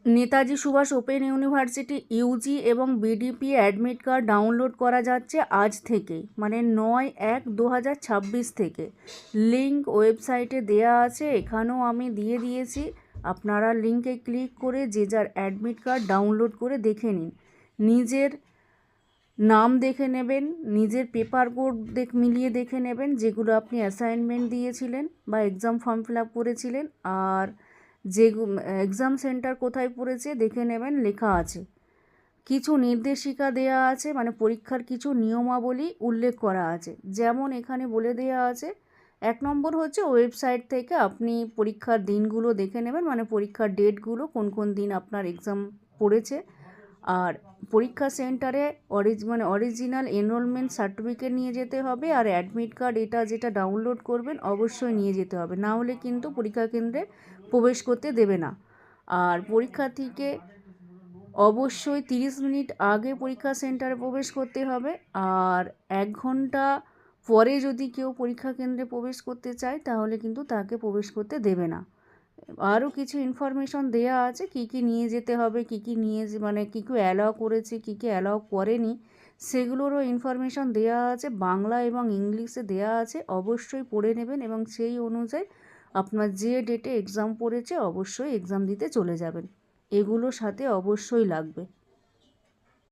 Netaji Subhas open university UG এবং BDP admit card download করা যাচ্ছে আজ থেকে, মানে 9/1/2026 থেকে। লিঙ্ক ওয়েবসাইটে দেয়া আছে, এখানেও আমি দিয়ে দিয়েছি। আপনারা লিঙ্কে ক্লিক করে যে যার অ্যাডমিট কার্ড ডাউনলোড করে দেখে নিন। নিজের নাম দেখে নেবেন, নিজের পেপার কোড মিলিয়ে দেখে নেবেন যেগুলো আপনি অ্যাসাইনমেন্ট দিয়েছিলেন বা এক্সাম ফর্ম ফিল আপ করেছিলেন, আর যে এক্সাম সেন্টার কোথায় পড়েছে দেখে নেবেন, লেখা আছে। কিছু নির্দেশিকা দেয়া আছে, মানে পরীক্ষার কিছু নিয়মাবলী উল্লেখ করা আছে। যেমন এখানে বলে দেওয়া আছে, 1 নম্বর হচ্ছে ওয়েবসাইট থেকে আপনি পরীক্ষার দিনগুলো দেখে নেবেন, মানে পরীক্ষার ডেটগুলো কোন কোন দিন আপনার এক্সাম পড়েছে। আর পরীক্ষা সেন্টারে অরিজিনাল এনরোলমেন্ট সার্টিফিকেট নিয়ে যেতে হবে, আর অ্যাডমিট কার্ড এটা যেটা ডাউনলোড করবেন অবশ্যই নিয়ে যেতে হবে, না হলে কিন্তু পরীক্ষা কেন্দ্রে প্রবেশ করতে দেবে না। আর পরীক্ষার্থীকে অবশ্যই 30 মিনিট আগে পরীক্ষা সেন্টারে প্রবেশ করতে হবে, আর 1 ঘন্টা পরে যদি কেউ পরীক্ষা কেন্দ্রে প্রবেশ করতে চায় তাহলে কিন্তু তাকে প্রবেশ করতে দেবে না। আরও কিছু ইনফরমেশন দেয়া আছে, কী কী নিয়ে যেতে হবে, কী কী মানে কী কী অ্যালাউ করেছে, কী কী অ্যালাউ করেনি, সেগুলোরও ইনফরমেশন দেয়া আছে, বাংলা এবং ইংলিশে দেয়া আছে। অবশ্যই পড়ে নেবেন এবং সেই অনুযায়ী আপনার যে ডেটে এক্সাম পড়েছে অবশ্যই এক্সাম দিতে চলে যাবেন। এগুলো সাথে অবশ্যই লাগবে।